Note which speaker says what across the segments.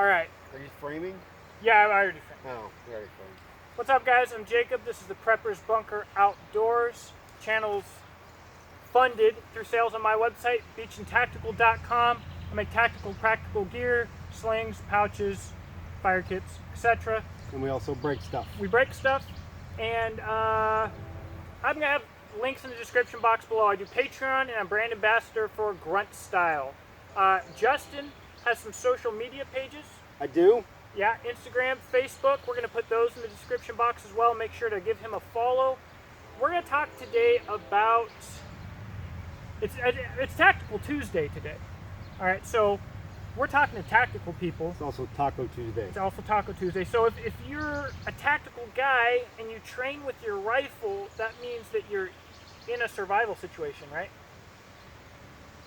Speaker 1: All right.
Speaker 2: Are you framing?
Speaker 1: Yeah, I already framed.
Speaker 2: Oh, you already framed.
Speaker 1: What's up, guys? I'm Jacob. This is the Preppers Bunker Outdoors. Channel's funded through sales on my website, beachandtactical.com. I make tactical, practical gear, slings, pouches, fire kits, etc.
Speaker 2: And we also break stuff.
Speaker 1: We break stuff, and I'm going to have links in the description box below. I do Patreon, and I'm brand ambassador for Grunt Style. Justin has some social media pages.
Speaker 2: I do.
Speaker 1: Yeah, Instagram, Facebook. We're going to put those in the description box as well. Make sure to give him a follow. We're going to talk today about... It's Tactical Tuesday today. All right, so we're talking to tactical people.
Speaker 2: It's also Taco Tuesday.
Speaker 1: It's also Taco Tuesday. So if you're a tactical guy and you train with your rifle, that means that you're in a survival situation, right?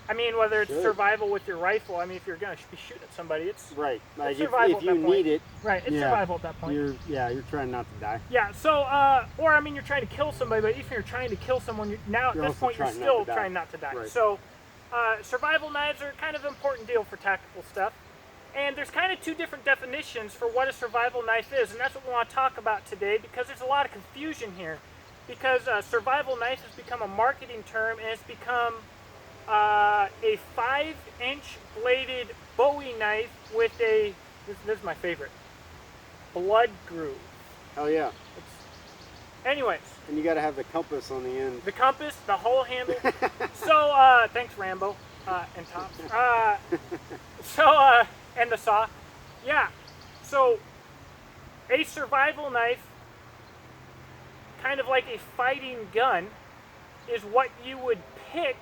Speaker 1: I mean, whether it's survival with your rifle, I mean, if you're going to be shooting at somebody, it's
Speaker 2: right. Like
Speaker 1: it's survival
Speaker 2: if you need it,
Speaker 1: right? It's survival at that point.
Speaker 2: You're trying not to die.
Speaker 1: Yeah. So, or I mean, you're trying to kill somebody, but if you're trying to kill someone, at this point you're still trying not to die.
Speaker 2: Right.
Speaker 1: So, survival knives are kind of an important deal for tactical stuff. And there's kind of two different definitions for what a survival knife is, and that's what we want to talk about today because there's a lot of confusion here. Because survival knife has become a marketing term, and it's become a 5-inch bladed Bowie knife with a, this is my favorite, blood groove.
Speaker 2: Hell yeah.
Speaker 1: Anyways.
Speaker 2: And you got to have the compass on the end.
Speaker 1: The compass, the whole handle. So, thanks Rambo and Tops. And the saw. Yeah. So, a survival knife, kind of like a fighting gun, is what you would pick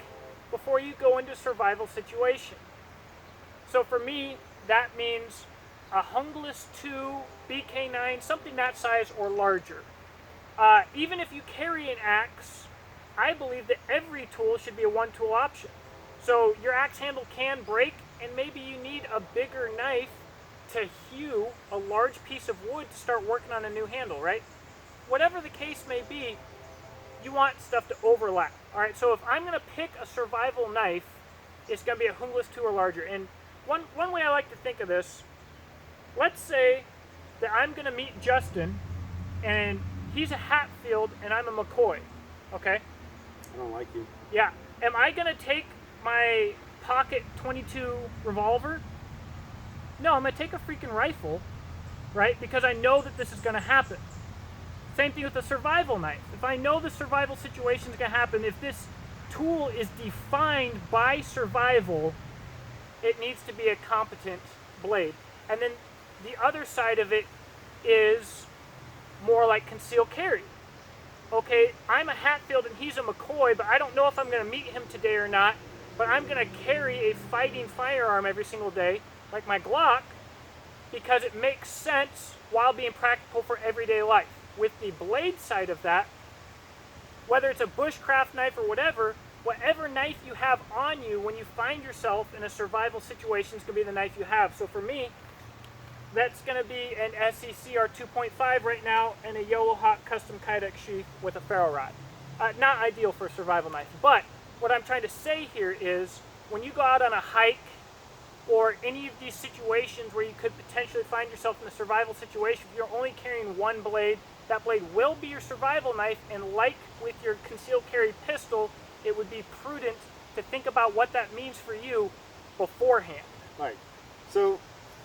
Speaker 1: before you go into a survival situation. So for me, that means a Hungless 2 BK9, something that size or larger. Even if you carry an axe, I believe that every tool should be a one-tool option. So your axe handle can break, and maybe you need a bigger knife to hew a large piece of wood to start working on a new handle, right? Whatever the case may be, you want stuff to overlap. All right, so if I'm going to pick a survival knife, it's going to be a Hungless 2 or larger. And one way I like to think of this, let's say that I'm going to meet Justin, and he's a Hatfield, and I'm a McCoy, okay?
Speaker 2: I don't like you.
Speaker 1: Yeah. Am I going to take my pocket .22 revolver? No, I'm going to take a freaking rifle, right? Because I know that this is going to happen. Same thing with a survival knife. If I know the survival situation is going to happen, if this tool is defined by survival, it needs to be a competent blade. And then the other side of it is more like concealed carry. Okay, I'm a Hatfield and he's a McCoy, but I don't know if I'm going to meet him today or not, but I'm going to carry a fighting firearm every single day, like my Glock, because it makes sense while being practical for everyday life. With the blade side of that, whether it's a bushcraft knife or whatever knife you have on you when you find yourself in a survival situation is going to be the knife you have. So for me, that's going to be an SECR 2.5 right now and a YOLO Hawk custom Kydex sheath with a ferro rod. Not ideal for a survival knife, but what I'm trying to say here is when you go out on a hike or any of these situations where you could potentially find yourself in a survival situation, if you're only carrying one blade, that blade will be your survival knife, and like with your concealed carry pistol, it would be prudent to think about what that means for you beforehand.
Speaker 2: Right. So,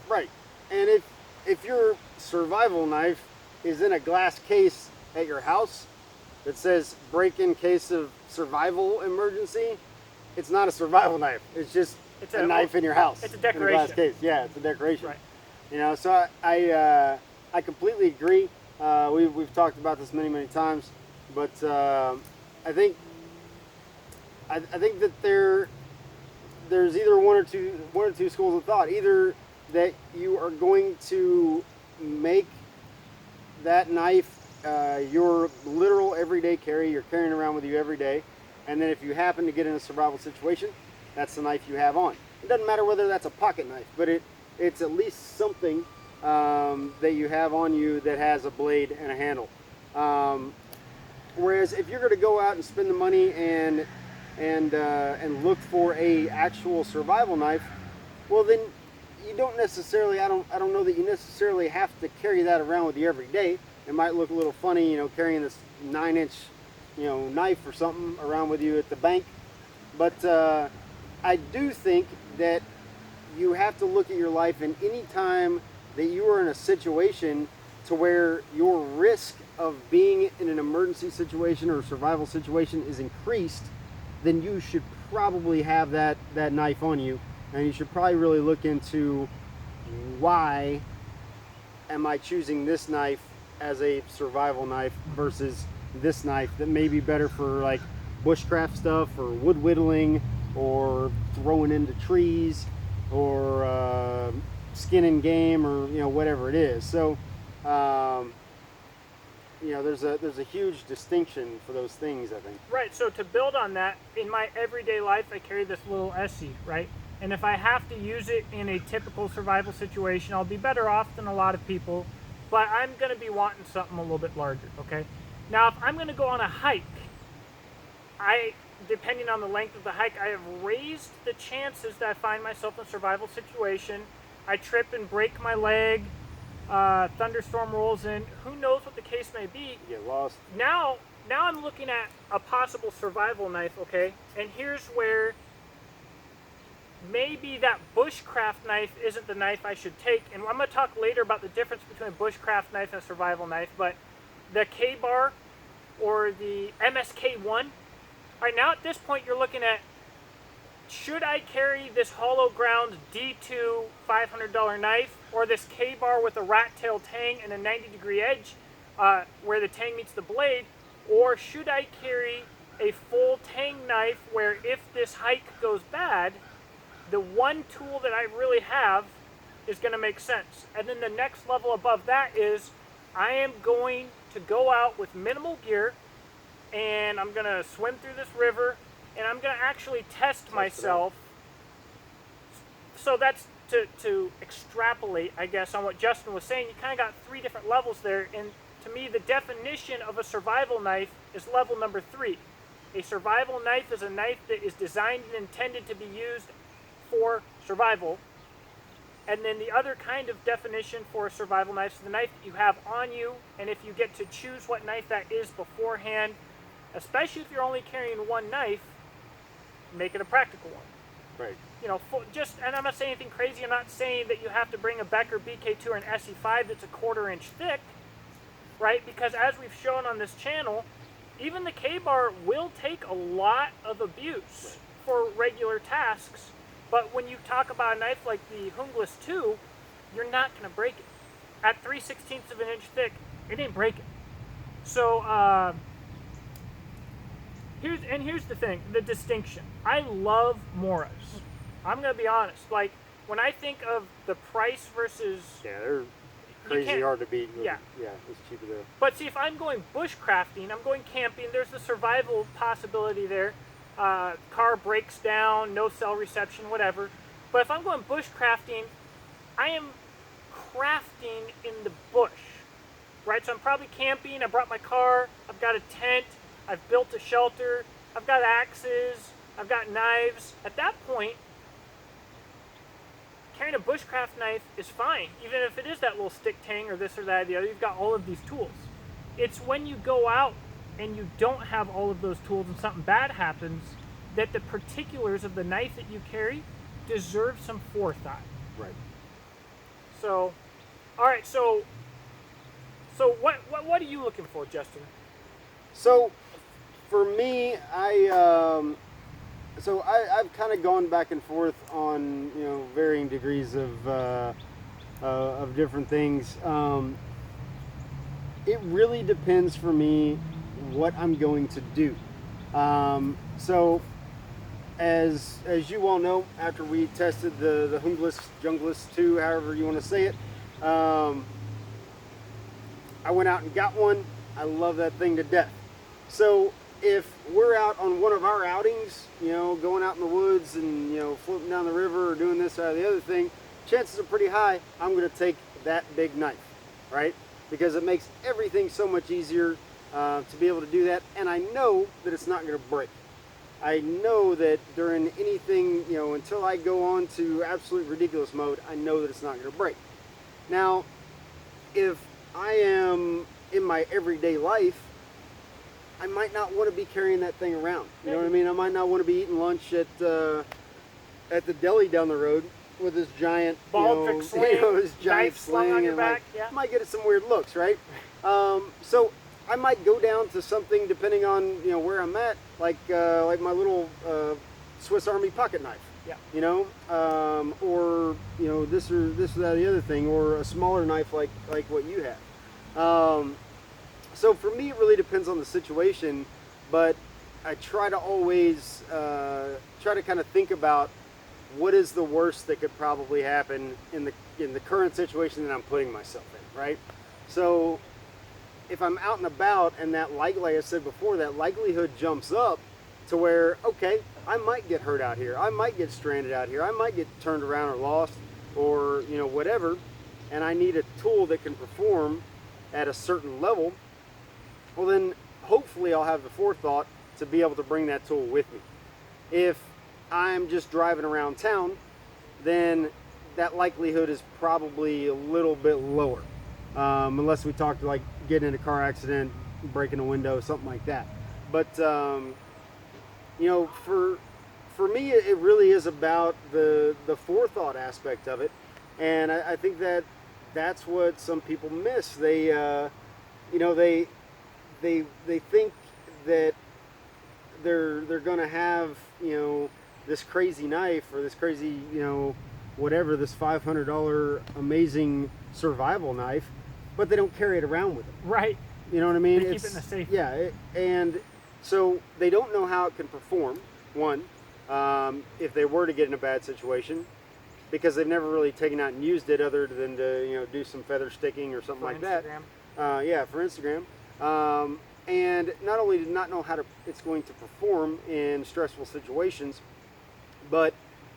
Speaker 2: right. And if your survival knife is in a glass case at your house that says break in case of survival emergency, it's not a survival knife. It's just a knife in your house.
Speaker 1: It's a decoration.
Speaker 2: In a glass case. Yeah, it's a decoration.
Speaker 1: Right.
Speaker 2: You know, so I completely agree. We've talked about this many times, but I think that there's either one or two schools of thought. Either that you are going to make that knife your literal everyday carry, you're carrying around with you every day, and then if you happen to get in a survival situation, that's the knife you have on. It doesn't matter whether that's a pocket knife, but it's at least something that you have on you that has a blade and a handle. Whereas if you're going to go out and spend the money and look for a actual survival knife, well then you don't necessarily. I don't know that you necessarily have to carry that around with you every day. It might look a little funny, carrying this 9-inch, knife or something around with you at the bank. But I do think that you have to look at your life, and any time that you are in a situation to where your risk of being in an emergency situation or a survival situation is increased, then you should probably have that knife on you, and you should probably really look into why am I choosing this knife as a survival knife versus this knife that may be better for like bushcraft stuff or wood whittling or throwing into trees or skinning game or whatever it is. So there's a huge distinction for those things, I think.
Speaker 1: Right, so to build on that, in my everyday life I carry this little Essie, right? And if I have to use it in a typical survival situation, I'll be better off than a lot of people, but I'm going to be wanting something a little bit larger, okay? Now, if I'm going to go on a hike, depending on the length of the hike, I have raised the chances that I find myself in a survival situation. I trip and break my leg, thunderstorm rolls in, who knows what the case may be.
Speaker 2: You get lost.
Speaker 1: Now I'm looking at a possible survival knife, okay? And here's where maybe that bushcraft knife isn't the knife I should take. And I'm going to talk later about the difference between a bushcraft knife and a survival knife. But the K-Bar or the MSK1, right now at this point you're looking at, should I carry this hollow ground D2 $500 knife or this K-Bar with a rat tail tang and a 90-degree edge where the tang meets the blade, or should I carry a full tang knife where if this hike goes bad, the one tool that I really have is going to make sense. And then the next level above that is I am going to go out with minimal gear and I'm going to swim through this river and I'm going to actually test myself. So that's to extrapolate, I guess, on what Justin was saying. You kind of got 3 different levels there. And to me, the definition of a survival knife is level number 3. A survival knife is a knife that is designed and intended to be used for survival. And then the other kind of definition for a survival knife is the knife that you have on you, and if you get to choose what knife that is beforehand, especially if you're only carrying one knife, make it a practical one.
Speaker 2: Right.
Speaker 1: And I'm not saying anything crazy. I'm not saying that you have to bring a Becker BK2 or an SE5 that's a 1/4 inch thick, right? Because as we've shown on this channel, even the K-Bar will take a lot of abuse for regular tasks. But when you talk about a knife like the Hungles 2, you're not going to break it. At 3/16 of an inch thick, it ain't breaking. So here's the thing, the distinction. I love Moras. I'm going to be honest. Like, when I think of the price versus...
Speaker 2: Yeah, they're crazy hard to beat.
Speaker 1: Yeah.
Speaker 2: Yeah, it's cheaper there.
Speaker 1: But see, if I'm going bushcrafting, I'm going camping, there's the survival possibility there. Car breaks down, no cell reception, whatever. But if I'm going bushcrafting, I am crafting in the bush, right? So I'm probably camping, I brought my car, I've got a tent, I've built a shelter, I've got axes, I've got knives. At that point, carrying a bushcraft knife is fine, even if it is that little stick tang or this or that or the other. You've got all of these tools. It's when you go out and you don't have all of those tools and something bad happens that the particulars of the knife that you carry deserve some forethought.
Speaker 2: Right.
Speaker 1: So, all right. So what are you looking for, Justin?
Speaker 2: So, for me, I've kind of gone back and forth on varying degrees of different things. It really depends for me what I'm going to do. So, as you all know, after we tested the Hungles Jungles 2, however you want to say it, I went out and got one. I love that thing to death. So if we're out on one of our outings, going out in the woods and floating down the river or doing this or the other thing, chances are pretty high I'm going to take that big knife, right? Because it makes everything so much easier to be able to do that, and I know that it's not going to break. I know that during anything, until I go on to absolute ridiculous mode, I know that it's not going to break. Now, if I am in my everyday life, I might not want to be carrying that thing around. You know what I mean? I might not want to be eating lunch at the deli down the road with this giant
Speaker 1: Baldric sling,
Speaker 2: this giant
Speaker 1: knife slung on your
Speaker 2: and
Speaker 1: back. Yeah.
Speaker 2: I might get some weird looks, right? So I might go down to something depending on where I'm at, like my little Swiss Army pocket knife.
Speaker 1: Yeah.
Speaker 2: Or this or that or the other thing, or a smaller knife like what you have. So for me, it really depends on the situation, but I try to always try to kind of think about what is the worst that could probably happen in the current situation that I'm putting myself in, right? So if I'm out and about and like I said before, that likelihood jumps up to where, okay, I might get hurt out here, I might get stranded out here, I might get turned around or lost, or whatever, and I need a tool that can perform at a certain level. Well, then hopefully I'll have the forethought to be able to bring that tool with me. If I'm just driving around town, then that likelihood is probably a little bit lower, unless we talk like getting in a car accident, breaking a window, something like that. But for me, it really is about the forethought aspect of it, and I think that's what some people miss. They think that they're gonna have this crazy knife or this crazy whatever, this $500 amazing survival knife, but they don't carry it around with them.
Speaker 1: Right.
Speaker 2: You know what I mean?
Speaker 1: They keep it in a safe.
Speaker 2: Yeah, and so they don't know how it can perform. One, if they were to get in a bad situation, because they've never really taken out and used it other than to do some feather sticking or something like
Speaker 1: Instagram.
Speaker 2: that. For Instagram. And not only did not know how it's going to perform in stressful situations, but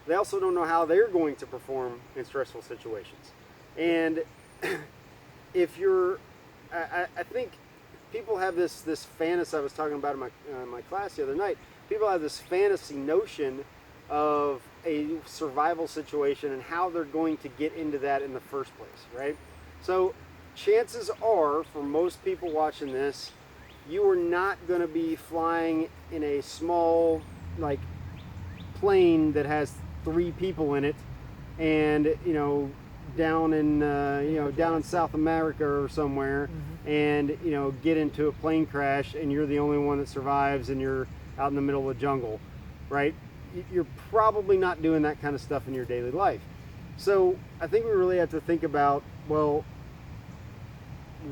Speaker 2: they also don't know how they're going to perform in stressful situations. And if I think people have this fantasy. I was talking about in my class the other night. People have this fantasy notion of a survival situation and how they're going to get into that in the first place, right? So chances are, for most people watching this, you are not going to be flying in a small plane that has 3 people in it, and down in South America or somewhere, and get into a plane crash and you're the only one that survives and you're out in the middle of the jungle, right? You're probably not doing that kind of stuff in your daily life. So I think we really have to think about, well,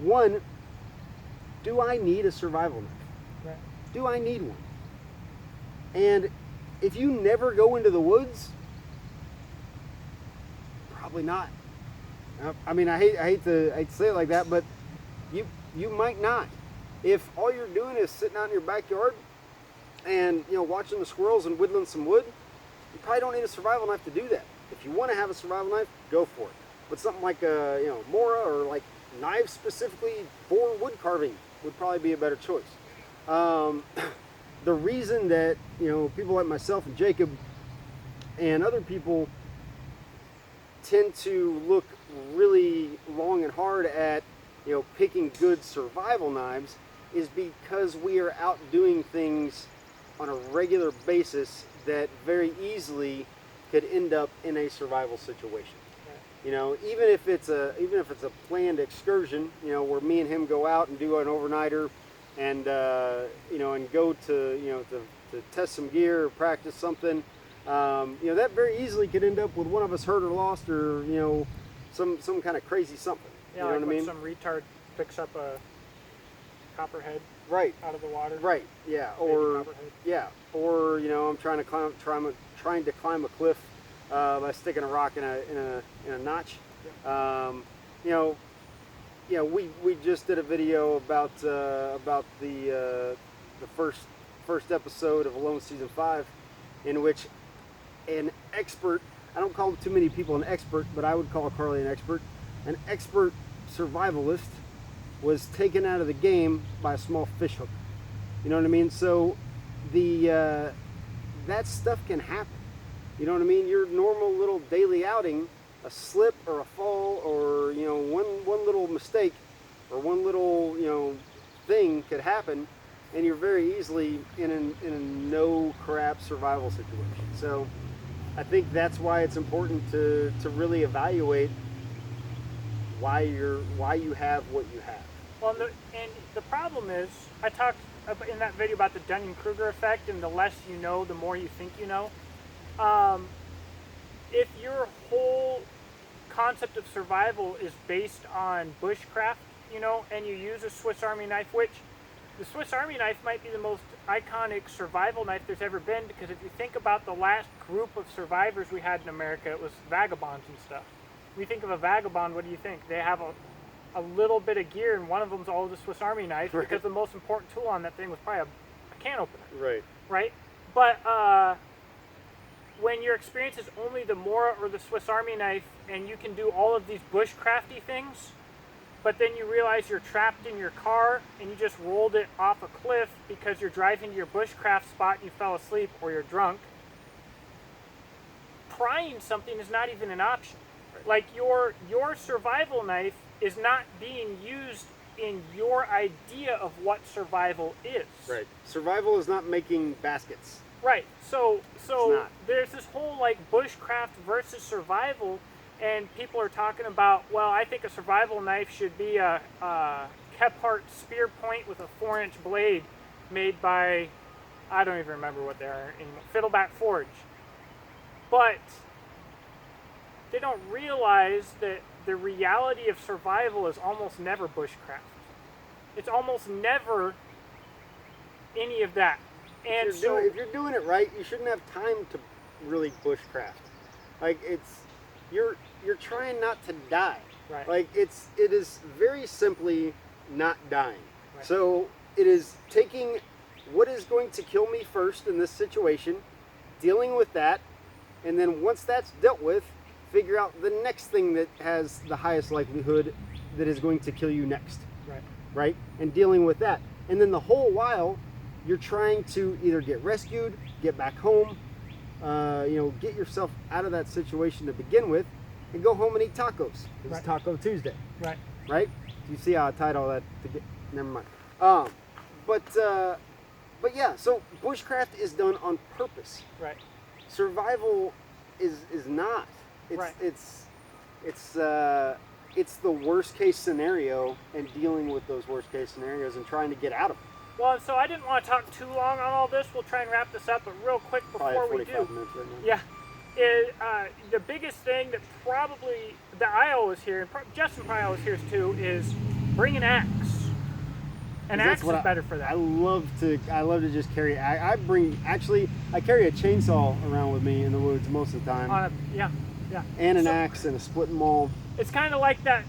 Speaker 2: one, do I need a survival knife?
Speaker 1: Right.
Speaker 2: Do I need one? And if you never go into the woods, probably not. I mean, I hate to say it like that, but you might not. If all you're doing is sitting out in your backyard and watching the squirrels and whittling some wood, you probably don't need a survival knife to do that. If you want to have a survival knife, go for it. But something like a Mora, or like knives specifically for wood carving, would probably be a better choice. The reason that people like myself and Jacob and other people tend to look really long and hard at picking good survival knives is because we are out doing things on a regular basis that very easily could end up in a survival situation. Even if it's a planned excursion, where me and him go out and do an overnighter, and and go to test some gear or practice something, that very easily could end up with one of us hurt or lost, or some kind of crazy something.
Speaker 1: Yeah,
Speaker 2: you know
Speaker 1: like
Speaker 2: what I
Speaker 1: when
Speaker 2: mean?
Speaker 1: some retard picks up a copperhead
Speaker 2: Right.
Speaker 1: out of the water.
Speaker 2: Right. Yeah.
Speaker 1: Baby
Speaker 2: Or
Speaker 1: copperhead.
Speaker 2: or I'm trying to climb a cliff by sticking a rock in a notch. We just did a video about the first episode of Alone Season 5, in which an expert, I don't call too many people an expert, but I would call Carly an expert survivalist, was taken out of the game by a small fish hook. You know what I mean? So the that stuff can happen. You know what I mean? Your normal little daily outing, a slip or a fall or, you know, one little mistake or one little, you know, thing could happen, and you're very easily in a no crap survival situation. So I think that's why it's important to really evaluate why you have what you have.
Speaker 1: Well, and the problem is, I talked in that video about the Dunning-Kruger effect, and the less you know, the more you think you know. If your whole concept of survival is based on bushcraft, you know, and you use a Swiss Army knife, which the Swiss Army knife might be the most iconic survival knife there's ever been, because if you think about the last group of survivors we had in America, it was vagabonds and stuff. When you think of a vagabond, what do you think? They have a little bit of gear, and one of them's always a Swiss Army knife,
Speaker 2: Right.
Speaker 1: because the most important tool on that thing was probably a can opener.
Speaker 2: Right.
Speaker 1: Right? But when your experience is only the Mora or the Swiss Army knife, and you can do all of these bushcrafty things, but then you realize you're trapped in your car and you just rolled it off a cliff because you're driving to your bushcraft spot and you fell asleep, or you're drunk, prying something is not even an option.
Speaker 2: Right.
Speaker 1: Like your survival knife is not being used in your idea of what survival is.
Speaker 2: Right. Survival is not making baskets.
Speaker 1: Right. So
Speaker 2: It's not.
Speaker 1: there's this whole like bushcraft versus survival, and people are talking about, well, I think a survival knife should be a Kephart spear point with a 4-inch blade made by, I don't even remember what they are anymore, Fiddleback Forge. But they don't realize that the reality of survival is almost never bushcraft. It's almost never any of that. And
Speaker 2: If you're doing it right, you shouldn't have time to really bushcraft. Like you're trying not to die.
Speaker 1: Right.
Speaker 2: Like it is very simply not dying.
Speaker 1: Right.
Speaker 2: So it is taking what is going to kill me first in this situation, dealing with that, and then once that's dealt with, figure out the next thing that has the highest likelihood that is going to kill you next.
Speaker 1: Right.
Speaker 2: Right? And dealing with that. And then the whole while, you're trying to either get rescued, get back home, get yourself out of that situation to begin with, and go home and eat tacos. It's
Speaker 1: Right.
Speaker 2: Taco Tuesday,
Speaker 1: Right.
Speaker 2: right? Do you see how I tied all that together? Never mind. But yeah, so bushcraft is done on purpose.
Speaker 1: Right.
Speaker 2: Survival is not. It's
Speaker 1: Right.
Speaker 2: it's the worst case scenario, and dealing with those worst case scenarios and trying to get out of them.
Speaker 1: Well, so I didn't want to talk too long on all this. We'll try and wrap this up, but real quick
Speaker 2: Probably
Speaker 1: before we
Speaker 2: 45
Speaker 1: do,
Speaker 2: minutes right now.
Speaker 1: yeah, the biggest thing that probably that I always hear, and Justin probably always hears too, is bring an axe. An axe is better for that.
Speaker 2: I love to just carry. I carry a chainsaw around with me in the woods most of the time,
Speaker 1: Yeah.
Speaker 2: and an
Speaker 1: So-
Speaker 2: axe and a split maul.
Speaker 1: It's kind of like that.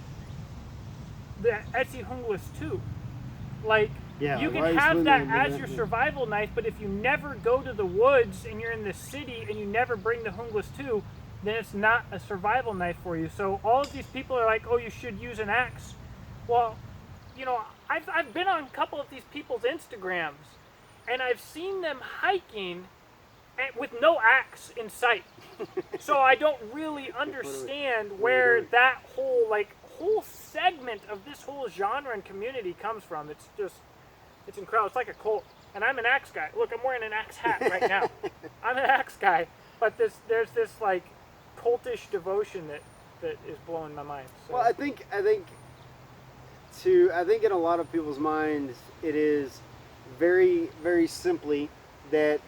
Speaker 1: The Etsy Hunglis too. Like
Speaker 2: Yeah,
Speaker 1: you can
Speaker 2: why you
Speaker 1: have
Speaker 2: split
Speaker 1: that
Speaker 2: that,
Speaker 1: as
Speaker 2: yeah.
Speaker 1: your survival knife, but if you never go to the woods and you're in the city and you never bring the Hunglis too, then it's not a survival knife for you. So all of these people are like, oh, you should use an axe. Well, you know, I've been on a couple of these people's Instagrams, and I've seen them hiking with no axe in sight. So I don't really understand where that whole segment of this whole genre and community comes from. It's incredible. It's like a cult. And I'm an axe guy. Look, I'm wearing an axe hat right now. I'm an axe guy, but there's this like cultish devotion that is blowing my mind. So.
Speaker 2: Well, I think in a lot of people's minds, it is very, very simply that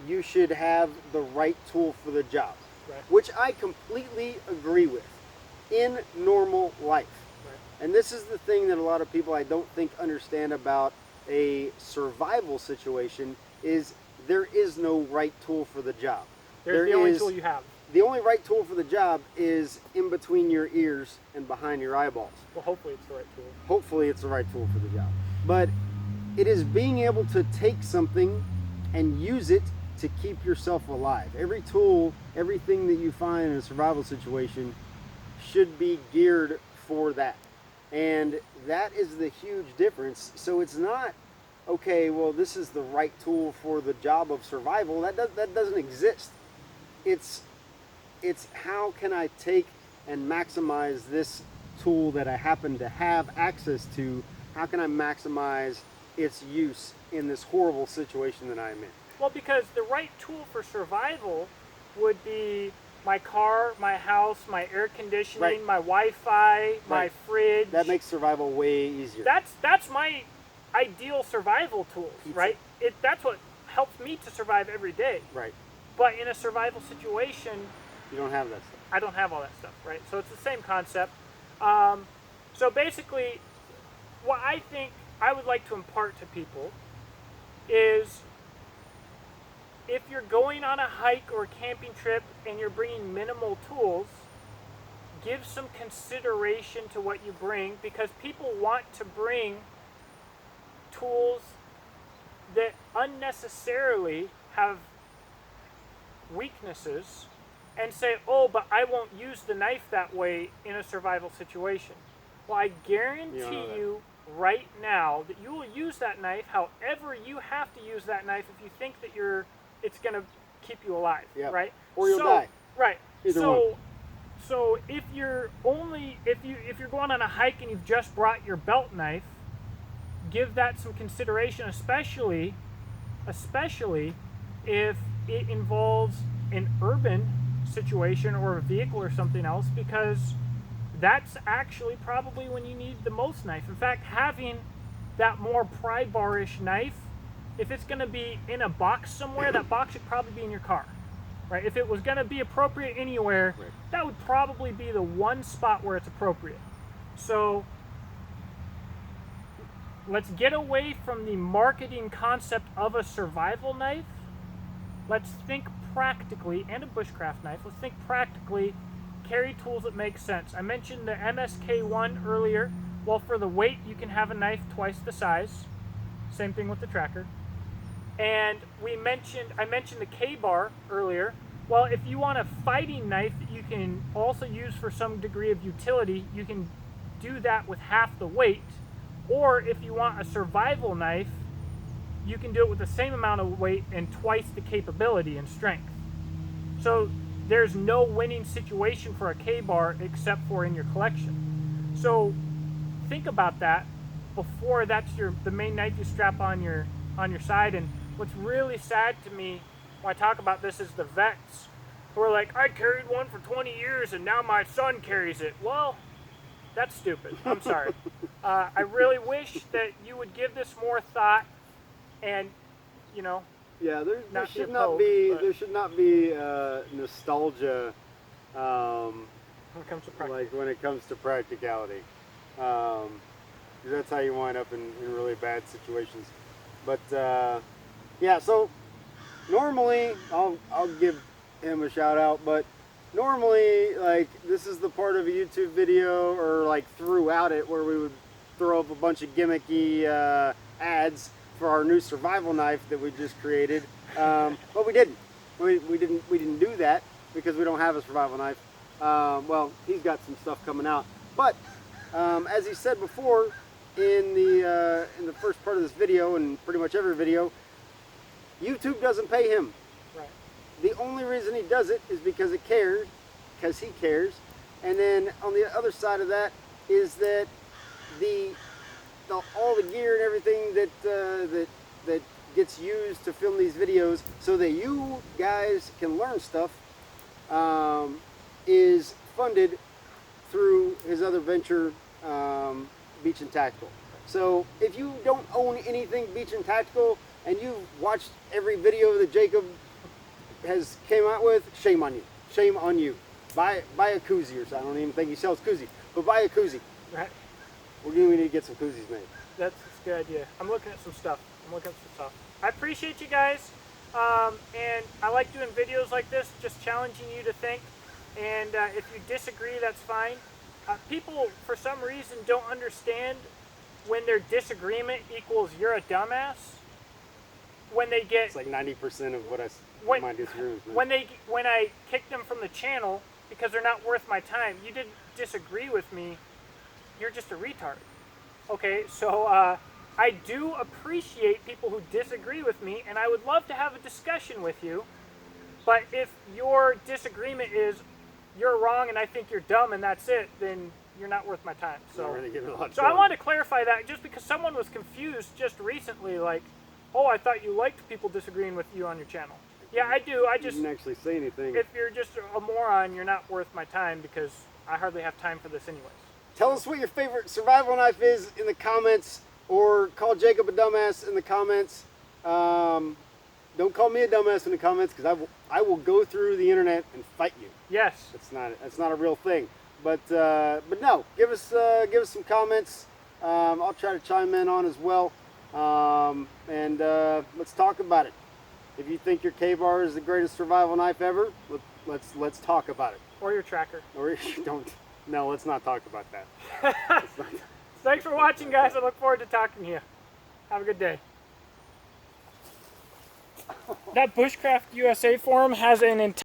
Speaker 2: you should have the right tool for the job,
Speaker 1: Right.
Speaker 2: which I completely agree with in normal life.
Speaker 1: Right.
Speaker 2: And this is the thing that a lot of people I don't think understand about a survival situation is there is no right tool for the job.
Speaker 1: There's the only tool you have.
Speaker 2: The only right tool for the job is in between your ears and behind your eyeballs.
Speaker 1: Well, hopefully it's the right tool.
Speaker 2: Hopefully it's the right tool for the job. But it is being able to take something and use it to keep yourself alive. Every tool, everything that you find in a survival situation should be geared for that. And that is the huge difference. So it's not okay, well, this is the right tool for the job of survival. That doesn't exist. It's how can I take and maximize this tool that I happen to have access to? How can I maximize its use in this horrible situation that I'm in?
Speaker 1: Well, because the right tool for survival would be my car, my house, my air conditioning,
Speaker 2: Right.
Speaker 1: my Wi-Fi, my
Speaker 2: Right.
Speaker 1: fridge.
Speaker 2: That makes survival way easier.
Speaker 1: That's my ideal survival tools,
Speaker 2: Pizza.
Speaker 1: right? That's what helps me to survive every day.
Speaker 2: Right.
Speaker 1: But in a survival situation,
Speaker 2: You don't have that stuff.
Speaker 1: I don't have all that stuff, right? So it's the same concept. So basically, what I think I would like to impart to people is if you're going on a hike or a camping trip and you're bringing minimal tools, give some consideration to what you bring, because people want to bring tools that unnecessarily have weaknesses and say, oh, but I won't use the knife that way in a survival situation. Well, I guarantee you right now that you will use that knife however you have to use that knife if you think that it's going to keep you alive,
Speaker 2: Yep.
Speaker 1: right?
Speaker 2: Or you'll die.
Speaker 1: Right.
Speaker 2: Either one.
Speaker 1: So if you're going on a hike and you've just brought your belt knife, give that some consideration, especially if it involves an urban situation or a vehicle or something else, because that's actually probably when you need the most knife. In fact, having that more pry bar-ish knife, if it's going to be in a box somewhere, that box should probably be in your car, right? If it was going to be appropriate anywhere,
Speaker 2: Right.
Speaker 1: that would probably be the one spot where it's appropriate. So let's get away from the marketing concept of a survival knife. Let's think practically, and a bushcraft knife. Let's think practically, carry tools that make sense. I mentioned the MSK1 earlier. Well, for the weight, you can have a knife twice the size. Same thing with the tracker. And I mentioned the K-bar earlier. Well, if you want a fighting knife that you can also use for some degree of utility, you can do that with half the weight. Or if you want a survival knife, you can do it with the same amount of weight and twice the capability and strength. So there's no winning situation for a K-bar except for in your collection. So think about that before that's the main knife you strap on your side. And what's really sad to me when I talk about this is the vets who are like, I carried one for 20 years and now my son carries it. Well, that's stupid. I'm sorry. I really wish that you would give this more thought and,
Speaker 2: Yeah, there
Speaker 1: Not
Speaker 2: should
Speaker 1: be
Speaker 2: not
Speaker 1: opposed,
Speaker 2: be
Speaker 1: but-
Speaker 2: there should not be nostalgia
Speaker 1: when it comes to practice.
Speaker 2: like when it comes to practicality. 'Cause that's how you wind up in really bad situations. But yeah, so normally I'll give him a shout out, but normally like this is the part of a YouTube video or like throughout it where we would throw up a bunch of gimmicky ads for our new survival knife that we just created. But we didn't. We didn't do that because we don't have a survival knife. Well, he's got some stuff coming out. But as he said before in the first part of this video and pretty much every video, YouTube doesn't pay him.
Speaker 1: Right.
Speaker 2: The only reason he does it is because he cares. And then on the other side of that is that all the gear and everything that gets used to film these videos so that you guys can learn stuff is funded through his other venture, Beach and Tactical. So if you don't own anything Beach and Tactical and you've watched every video that Jacob has came out with, shame on you. Shame on you. Buy a koozie or something. I don't even think he sells koozie, but buy a koozie.
Speaker 1: Right.
Speaker 2: We need to get some koozies made.
Speaker 1: That's a good idea. I'm looking at some stuff. I appreciate you guys. And I like doing videos like this, just challenging you to think. And if you disagree, that's fine. People, for some reason, don't understand when their disagreement equals you're a dumbass. When they get
Speaker 2: It's like 90% of what
Speaker 1: when,
Speaker 2: my disagreements.
Speaker 1: when I kick them from the channel because they're not worth my time. You didn't disagree with me. You're just a retard. Okay, so I do appreciate people who disagree with me, and I would love to have a discussion with you. But if your disagreement is you're wrong and I think you're dumb and that's it, then you're not worth my time.
Speaker 2: Not
Speaker 1: So,
Speaker 2: really giving a lot of
Speaker 1: so I
Speaker 2: time.
Speaker 1: wanted to clarify that just because someone was confused just recently, like, oh, I thought you liked people disagreeing with you on your channel. Yeah, I do. I
Speaker 2: You
Speaker 1: just,
Speaker 2: didn't actually say anything.
Speaker 1: if you're just a moron, you're not worth my time because I hardly have time for this anyways.
Speaker 2: Tell us what your favorite survival knife is in the comments, or call Jacob a dumbass in the comments. Don't call me a dumbass in the comments, because I will go through the internet and fight you.
Speaker 1: Yes.
Speaker 2: That's not a real thing. But no, give us some comments. I'll try to chime in on as well. And let's talk about it. If you think your K-Bar is the greatest survival knife ever, let's talk about it.
Speaker 1: Or your tracker.
Speaker 2: Or you don't. No, let's not talk about that. Let's not-
Speaker 1: Thanks for watching, guys. I look forward to talking to you. Have a good day. That Bushcraft USA forum has an entire